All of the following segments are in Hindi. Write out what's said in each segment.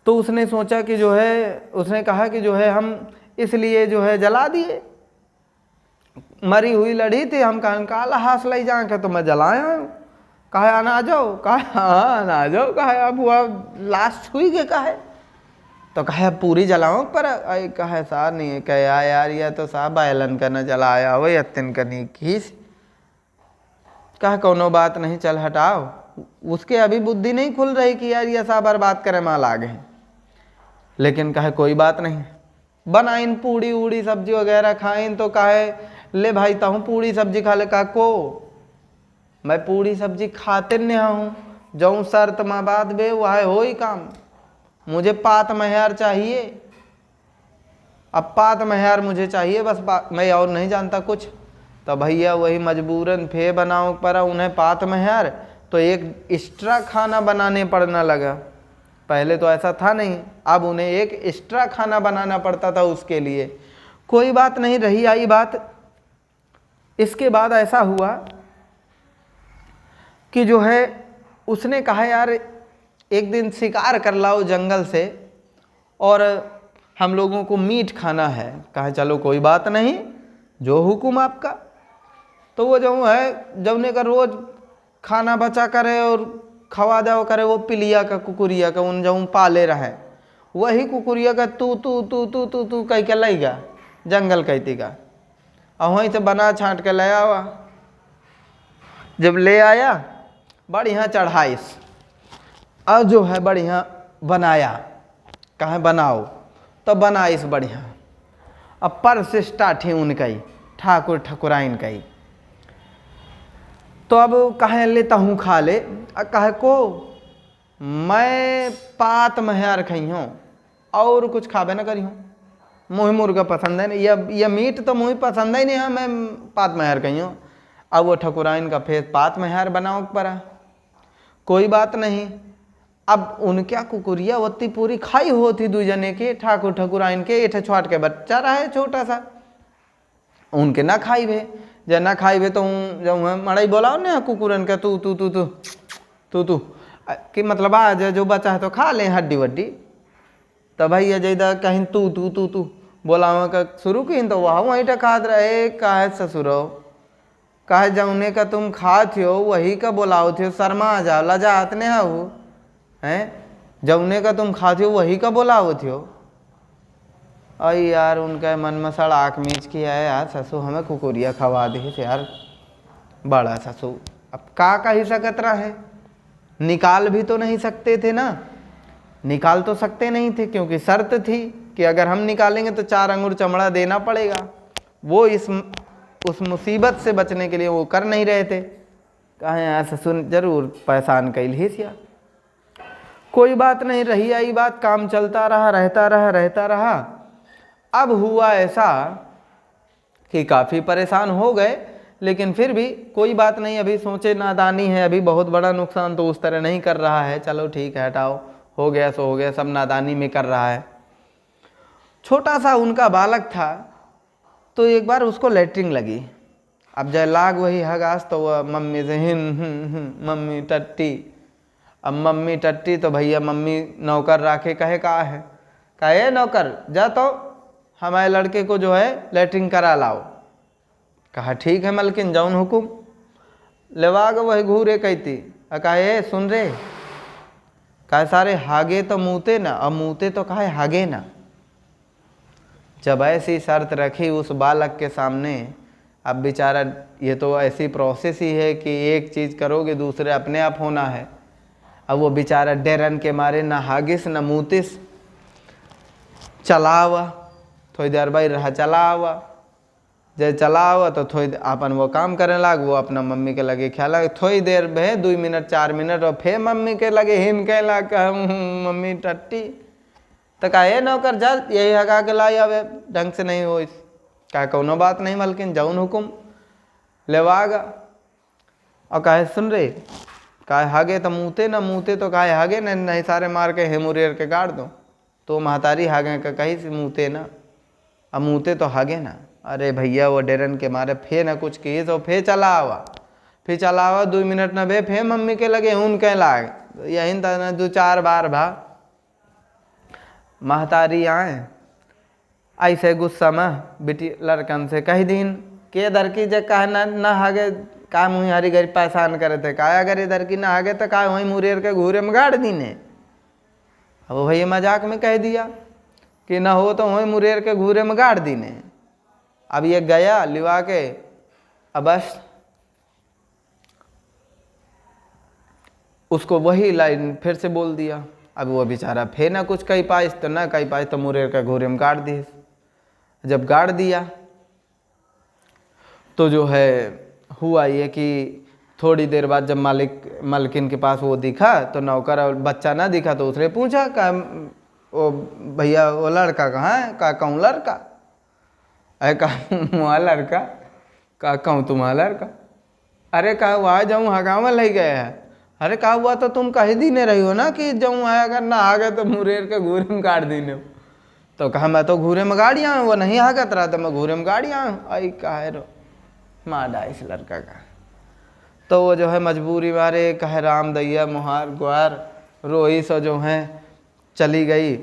तो उसने सोचा कि जो है, उसने कहा कि जो है हम इसलिए जो है जला दिए, मरी हुई लड़ी थी, हम काला हाथ लाई जा के तो मैं जलाया हूँ। कहा आना आ जाओ, कहा हाँ आना आ जाओ, कहा अब हुआ लास्ट हुई के कहा, तो कहे अब पूरी जलाओ पर आई, कहे सार नहीं है, कहे यार यह तो साहब बायलन का न जलाया वही अत्यन करनी खीस। कहा कोनो बात नहीं, चल हटाओ। उसके अभी बुद्धि नहीं खुल रही कि यार ये सब बर्बाद करे माल आ गए, लेकिन कहे कोई बात नहीं, बनाइन पूड़ी उड़ी सब्जी वगैरह खाइन, तो कहे ले भाई ताहूँ पूड़ी सब्जी खा ले। कहा को मैं पूड़ी सब्जी खाते नहीं हूँ, जाऊँ शर्त माँ बात बे वह हो ही काम, मुझे पात महयार चाहिए, अब पात महयार मुझे चाहिए बस, मैं और नहीं जानता कुछ। तो भैया वही मजबूरन फे बनाओ पर उन्हें पात महयार, तो एक एक्स्ट्रा खाना बनाने पड़ना लगा। पहले तो ऐसा था नहीं, अब उन्हें एक एक्स्ट्रा खाना बनाना पड़ता था उसके लिए। कोई बात नहीं, रही आई बात। इसके बाद ऐसा हुआ कि जो है उसने कहा यार एक दिन शिकार कर लाओ जंगल से और हम लोगों को मीट खाना है। कहा चलो कोई बात नहीं, जो हुक्म आपका। तो वो जो है जौने का रोज खाना बचा करे और खवा जाओ करे, वो पिलिया का कुकुरिया का उन जो पाले रहे, वही कुकुरिया का तू तू तू तू तू तू कह के लईगा जंगल कहती का, और वहीं से बना छांट के ले आवा। जब ले आया बढ़िया चढ़ाइस, और जो है बढ़िया बनाया, कहे बनाओ, तो बनाइस बढ़िया। अब पर से स्टार्ट ही उनकई ठाकुर ठकुराइन कई, तो अब कहे लेता हूँ खा ले। कहे को मैं पात महयार खई हूँ और कुछ खाबे ना करी हूँ, मुँह मुर्गा पसंद है नहीं, यह मीट तो मुँह पसंद ही नहीं है, मैं पात महयार खई हूँ। अब वो ठकुराइन का फेस पात महयार बनाओ पड़ा, कोई बात नहीं। अब उनका कुकुरिया वत्ती पूरी खाई होती दू जने के, ठाकुर ठकुराइन के, एठ छोट के बच्चा रहा है छोटा सा, उनके ना खाई भे, जब ना खाई भे तो जब मड़ई बोलाओ ना कुकुरन का तू तू तू तू तू तू कि मतलब आज जो बचा है तो खा ले हड्डी वड्डी। तो भैया जैदा कहीं तू तू तू तू बोलावे का शुरू की, तो वह वहीं टकात रहे। काहे ससुरो, काहे जौने का तुम खात हो वही का बोलाओ थे, शर्मा जा लजात ने हो हैं, जौने का तुम खाते हो वही का बोलाओ थे। अरे यार उनका मन में सड़ाक मीच किया है, यार ससु हमें कुकुरिया खवा दी थे यार, बड़ा ससु अब का ही सकत रहे, निकाल भी तो नहीं सकते थे ना, निकाल तो सकते नहीं थे क्योंकि शर्त थी कि अगर हम निकालेंगे तो 4 अंगुर चमड़ा देना पड़ेगा। वो उस मुसीबत से बचने के लिए वो कर नहीं रहे थे। कहे यार ससुर जरूर परेशान कैल ही सिया, कोई बात नहीं, रही आई बात, काम चलता रहा, रहता रहा। अब हुआ ऐसा कि काफ़ी परेशान हो गए, लेकिन फिर भी कोई बात नहीं, अभी सोचे नादानी है, अभी बहुत बड़ा नुकसान तो उस तरह नहीं कर रहा है, चलो ठीक है हटाओ, हो गया सो हो गया, सब नादानी में कर रहा है। छोटा सा उनका बालक था, तो एक बार उसको लैट्रिन लगी। अब जय लाग वही हगास, तो वह मम्मी से मम्मी टट्टी। अब मम्मी टट्टी तो भैया मम्मी नौकर राखे, कहे कहा है, कहे नौकर जा तो हमारे लड़के को जो है लैट्रिन करा लाओ। कहा ठीक है मलकिन जाऊन हुकुम। लेवाग वही घूरे कहती, कहे सुन रे, कहे सारे हागे तो मूते ना, अब मूते तो कहे हागे ना। जब ऐसी शर्त रखी उस बालक के सामने, अब बेचारा ये तो ऐसी प्रोसेस ही है कि एक चीज़ करोगे दूसरे अपने आप होना है। अब वो बेचारा डरन के मारे ना हागिस ना मूतिस, चला हुआ थोड़ी देर भाई रहा, चला हुआ जब चला हुआ तो थोड़ी अपन वो काम करने लग, वो अपना मम्मी के लगे ख्याल लगे, थोड़ी देर भे 2 मिनट 4 मिनट, और फिर मम्मी के लगे हिम के लग मम्मी टट्टी। तो कहे नौकर जा यही हगा के लाई, अब ढंग से नहीं हो, कहे कोनो बात नहीं मलकिन जाऊन हुकुम लेवागा। और कहे सुन रे, कहे हागे तो मूते ना मूते तो कहे हागे न, नहीं सारे मार के हेमुरेर के गाड़ दो, तो महतारी हागे का कहीं से मूते ना, अब मूते तो हागे ना। अरे भैया वो डरन के मारे फे ना कुछ किए तो फे चला आवा, फिर चला आवा 2 मिनट न भे फे मम्मी के लगे हून के लाग, यही ना 2-4 बार भा। महतारी आए ऐसे गुस्सा में बेटी लड़कन से कही दिन के दर की जे कहे न आगे का मुँह हरी गरी परेशान करे थे का अगर इधर की ना आगे तो का वहीं मुरेर के घूरे में गाड़ दीने। अब वही मजाक में कह दिया कि ना हो तो वहीं मुरेर के घूरे में गाड़ दीने। अब ये गया लिवा के अब बस उसको वही लाइन फिर से बोल दिया। अब वो बेचारा फिर ना कुछ कही पाइस तो ना कही पाइस तो मुरेर के घूरे में गाड़ दी। जब गाड़ दिया तो जो है हुआ ये कि थोड़ी देर बाद जब मालकिन के पास वो दिखा तो नौकर और बच्चा ना दिखा तो उसने पूछा का ओ भैया वो लड़का कहाँ है? का कहूँ लड़का अरे कहा लड़का का कहूँ तुम्हारा लड़का। अरे कहा वहाँ जाऊँ हगामा ले गए है। अरे कहा हुआ तो तुम कही दीने रही हो ना कि जाऊँ आया अगर ना आ गए तो मुरेर के घूरे में गाड़ दीने। तो कहा मैं तो घूरे में गाड़ियाँ हूँ वो नहीं हाकत रहा तो मैं घूरे में गाड़ियाँ हूँ। आई कहा रो मारा इस लड़का का। तो वो जो है मजबूरी मारे कहे राम दैया मुहार ग्वार रोई सो जो है चली गई।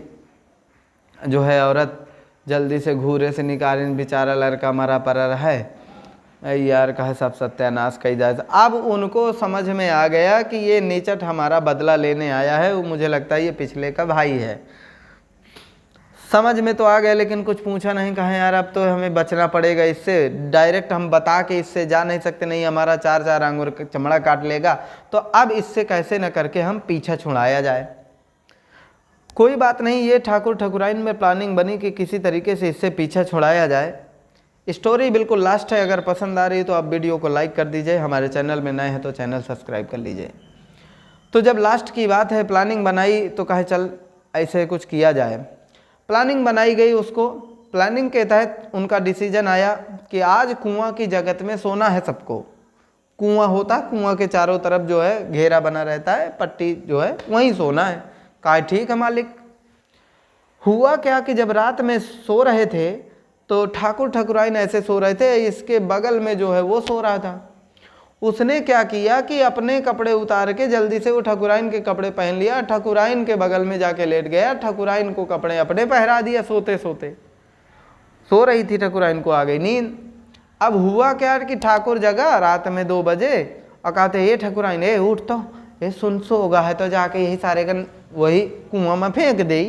जो है औरत जल्दी से घूरे से निकालिन बेचारा लड़का मरा पड़ा है। यार कहे सब सत्यानाश कही जाए। अब उनको समझ में आ गया कि ये नीचट हमारा बदला लेने आया है। वो मुझे लगता है ये पिछले का भाई है। समझ में तो आ गया लेकिन कुछ पूछा नहीं। कहा यार अब तो हमें बचना पड़ेगा इससे। डायरेक्ट हम बता के इससे जा नहीं सकते, नहीं हमारा चार चार आंगुर चमड़ा काट लेगा। तो अब इससे कैसे न करके हम पीछा छुड़ाया जाए। कोई बात नहीं, ये ठाकुर ठकुराइन में प्लानिंग बनी कि किसी तरीके से इससे पीछा छुड़ाया जाए। स्टोरी बिल्कुल लास्ट है। अगर पसंद आ रही है तो आप वीडियो को लाइक कर दीजिए। हमारे चैनल में नए हैं तो चैनल सब्सक्राइब कर लीजिए। तो जब लास्ट की बात है प्लानिंग बनाई तो कहे चल ऐसे कुछ किया जाए। प्लानिंग बनाई गई। उसको प्लानिंग के तहत उनका डिसीजन आया कि आज कुआं की जगत में सोना है सबको। कुआं होता, कुआं के चारों तरफ जो है घेरा बना रहता है, पट्टी जो है वहीं सोना है। कहा ठीक है मालिक। हुआ क्या कि जब रात में सो रहे थे तो ठाकुर ठकुराइन ऐसे सो रहे थे, इसके बगल में जो है वो सो रहा था। उसने क्या किया कि अपने कपड़े उतार के जल्दी से वो ठकुराइन के कपड़े पहन लिया, ठकुराइन के बगल में जाके लेट गया, ठकुराइन को कपड़े अपने पहरा दिया। सोते सोते सो रही थी ठकुराइन को आ गई नींद। अब हुआ क्या कि ठाकुर जगा रात में 2 बजे और कहते ये ठकुराइन ए उठ तो ये सुन सोगा है तो जाके यही सारे गन वही कुआं में फेंक दे।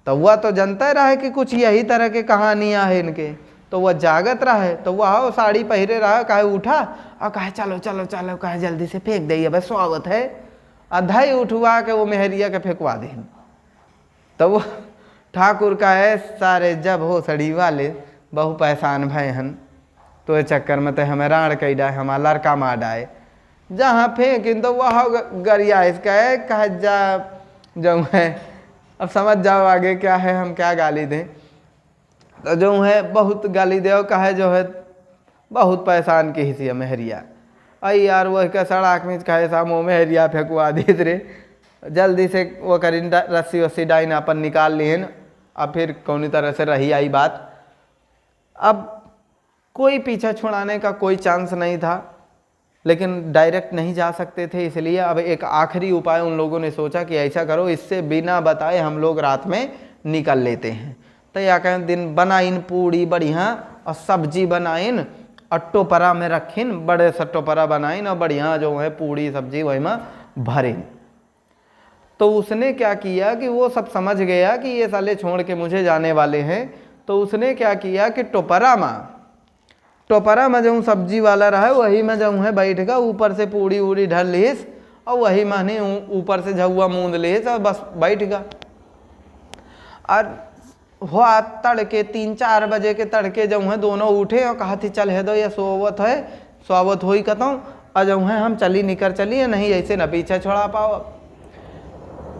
तो वह तो जनता रहे कि कुछ यही तरह के कहानियाँ हैं इनके। तो वह जागत रहे तो वह साड़ी पहरे रहा, कहे उठा और कहे चलो चलो चलो, कहे जल्दी से फेंक दे बस स्वागत है। अधाई उठवा के वो मेहरिया के फेंकवा दे। तो वो ठाकुर का है सारे जब हो सड़ी वाले बहु पहचान भय हन तो चक्कर में तो हमें राण कही डाए, हमारा लड़का मार डाए। जहाँ फेंकिन तो वह गरिया इसका है, कहे जा जाऊँ है। अब समझ जाओ आगे क्या है, हम क्या गाली दें। तो जो है बहुत गाली दे कहे जो है बहुत परेशान की हिस्सी मेहरिया। अरे यार वह का सड़ाक में कहे सामो मेहरिया फेंकवा दी रे। जल्दी से वो करीन रस्सी वस्सी डाइन अपन निकाल लिहन। अब फिर कौनी तरह से रही आई बात। अब कोई पीछा छुड़ाने का कोई चांस नहीं था लेकिन डायरेक्ट नहीं जा सकते थे, इसलिए अब एक आखिरी उपाय उन लोगों ने सोचा कि ऐसा करो इससे बिना बताए हम लोग रात में निकल लेते हैं। तो या कहें दिन बनाइन पूड़ी बढ़िया और सब्जी बनाइन और टोपरा में रखिन, बड़े सा टोपरा बनाइन और बढ़िया जो है पूड़ी सब्जी वही में भरिन। तो उसने क्या किया कि वो सब समझ गया कि ये साले छोड़ के मुझे जाने वाले हैं। तो उसने क्या किया कि टोपरा में जो सब्जी वाला रहा वही में जो है बैठ गया, ऊपर से पूड़ी उड़ी ढल लीस और वही माने ऊपर से झुआ मूंद लीस और बस बैठ गया। और हुआ तड़के 3-4 बजे के तड़के जो है दोनों उठे और कहा थी चल है दो ये सोवत है स्वावत हो ही कहता और जो है हम चली निकल चलिए, नहीं ऐसे न पीछे छोड़ा पाओ।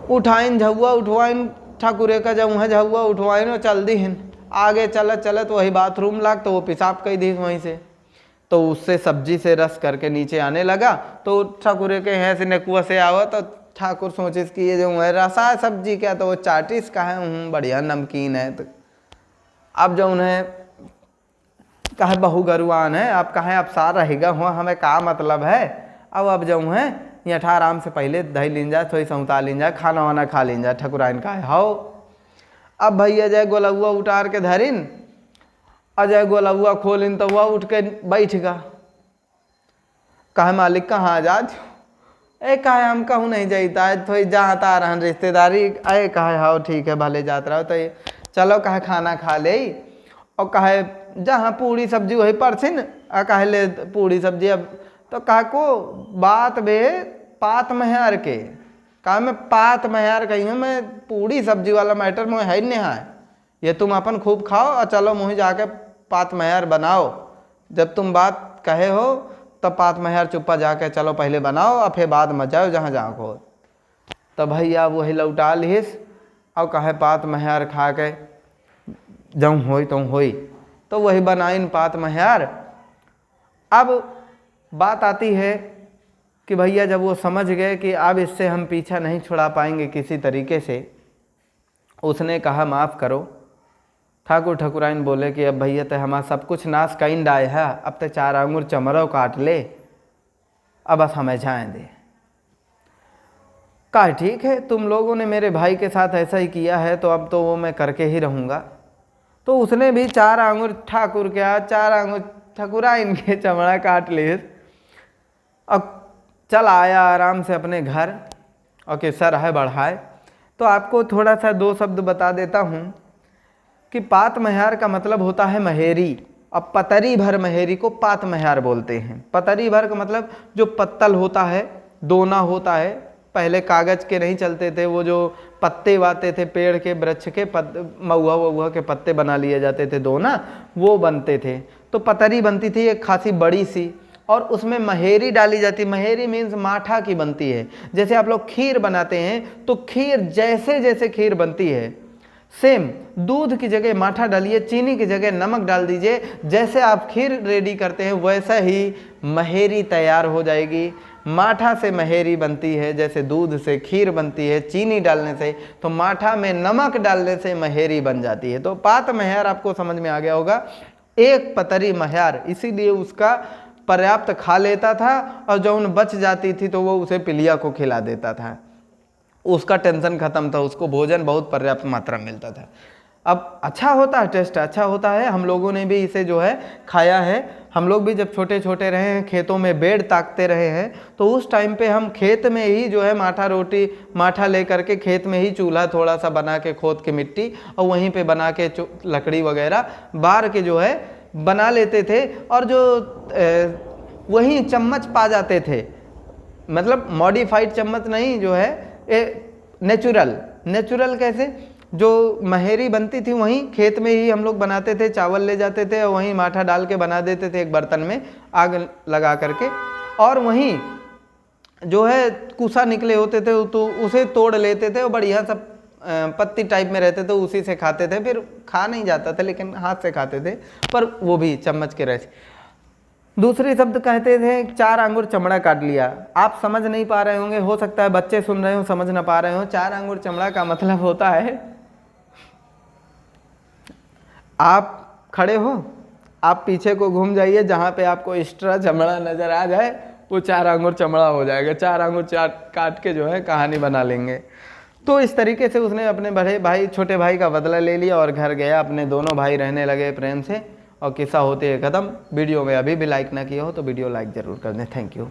उठाइन झुआ उठवाइन ठाकुरे का जो है झुआ उठवाइन और चल दी हिन। आगे चलत चलत वही बाथरूम लाग तो वो पेशाब कही दी वहीं से। तो उससे सब्जी से रस करके नीचे आने लगा। तो ठाकुरे के यहाँ से नेकुआ से आवा तो ठाकुर सोचिस कि ये जो है रसा है सब्जी क्या, तो वो चाटिस का है बढ़िया नमकीन है। तो अब जो उन्हें कहे बहु गरुआन है, अब कहें अब सार रहेगा हुआ हमें का मतलब है। अब जो है यहाँ आराम से पहले दही लीन जाए, थोड़ी सौता लीन जाए, खाना वाना खा लीन जाए। ठकुराइन का हाओ अब भैया जय गोलौआ उतार के धरिन, अजय गोलौआ खोलिन तो वह उठ के बैठ गा। कहे मालिक कहाँ आजाद ए कहे हम कहूँ नहीं जाता है थोड़ी जहाँ ता रहन रिश्तेदारी। अरे कहे हाँ ठीक है भले जात रहो तो चलो कहे खाना खा ले। और कहे जहाँ पूड़ी सब्जी वही परसिन कहे ले पूड़ी सब्जी। अब तो कहे को बात बे पात महर के, कहा मैं पात महर कही हूँ, मैं पूड़ी सब्जी वाला मैटर मुझे है नहीं है, ये तुम अपन खूब खाओ और चलो मुझे जाके पात महर बनाओ। जब तुम बात कहे हो तब पात महर चुप्पा जाके चलो पहले बनाओ और फिर बाद में जाओ जहाँ जहाँ को। तो भैया वही लौटा लिस और कहे पात महर खा के जऊँ होई तुम होई, तो वही बनाइन पात महर। अब बात आती है कि भैया जब वो समझ गए कि अब इससे हम पीछा नहीं छुड़ा पाएंगे किसी तरीके से, उसने कहा माफ़ करो। ठाकुर ठकुराइन बोले कि अब भैया तो हमारा सब कुछ नाश कइन डाय है, अब तो 4 आंगुर चमरो काट ले, अब बस हमें जाएं दे। कहा ठीक है तुम लोगों ने मेरे भाई के साथ ऐसा ही किया है तो अब तो वो मैं करके ही रहूँगा। तो उसने भी 4 आंगुर ठाकुर के 4 आंगुर ठकुराइन के चमड़ा काट ले। अब चल आया आराम से अपने घर और किस्सा रहा बढ़ाए। तो आपको थोड़ा सा 2 शब्द बता देता हूँ कि पात महर का मतलब होता है महेरी। अब पतरी भर महेरी को पात महर बोलते हैं। पतरी भर का मतलब जो पत्तल होता है, दोना होता है। पहले कागज के नहीं चलते थे, वो जो पत्ते वाते थे पेड़ के वृक्ष के महुआ वहुआ के पत्ते बना लिए जाते थे, दोना वो बनते थे। तो पतरी बनती थी एक खासी बड़ी सी और उसमें महेरी डाली जाती। महेरी मीन्स माठा की बनती है। जैसे आप लोग खीर बनाते हैं तो खीर जैसे जैसे खीर बनती है सेम दूध की जगह माठा डालिए, चीनी की जगह नमक डाल दीजिए, जैसे आप खीर रेडी करते हैं वैसा ही महेरी तैयार हो जाएगी। माठा से महेरी बनती है, जैसे दूध से खीर बनती है चीनी डालने से, तो माठा में नमक डालने से महेरी बन जाती है। तो पात महर आपको समझ में आ गया होगा, एक पतरी महर, इसीलिए उसका पर्याप्त खा लेता था और जौन बच जाती थी तो वो उसे पिलिया को खिला देता था। उसका टेंशन खत्म था, उसको भोजन बहुत पर्याप्त मात्रा में मिलता था। अब अच्छा होता है, टेस्ट अच्छा होता है। हम लोगों ने भी इसे जो है खाया है। हम लोग भी जब छोटे छोटे रहे हैं खेतों में बेड़ ताकते रहे हैं तो उस टाइम पे हम खेत में ही जो है माठा रोटी माठा लेकर के खेत में ही चूल्हा थोड़ा सा बना के खोद के मिट्टी और वहीं पे बना के लकड़ी वगैरह बार के जो है बना लेते थे। और जो वहीं चम्मच पा जाते थे, मतलब मॉडिफाइड चम्मच नहीं, जो है नेचुरल कैसे, जो महेरी बनती थी वहीं खेत में ही हम लोग बनाते थे। चावल ले जाते थे और वहीं माठा डाल के बना देते थे एक बर्तन में आग लगा करके, और वहीं जो है कुसा निकले होते थे तो उसे तोड़ लेते थे और बढ़िया सब पत्ती टाइप में रहते थे, उसी से खाते थे। फिर खा नहीं जाता था लेकिन हाथ से खाते थे, पर वो भी चम्मच के रहे। दूसरे शब्द कहते थे 4 आंगुर चमड़ा काट लिया। आप समझ नहीं पा रहे होंगे, हो सकता है बच्चे सुन रहे हो समझ ना पा रहे हो। 4 आंगुर चमड़ा का मतलब होता है आप खड़े हो, आप पीछे को घूम जाइए, जहाँ पे आपको एक्स्ट्रा चमड़ा नजर आ जाए वो 4 आंगुर चमड़ा हो जाएगा। 4 आंगुर काट के जो है कहानी बना लेंगे। तो इस तरीके से उसने अपने बड़े भाई छोटे भाई का बदला ले लिया और घर गया। अपने दोनों भाई रहने लगे प्रेम से और किस्सा होते है ख़त्म। वीडियो में अभी भी लाइक ना किया हो तो वीडियो लाइक ज़रूर कर दें। Thank you.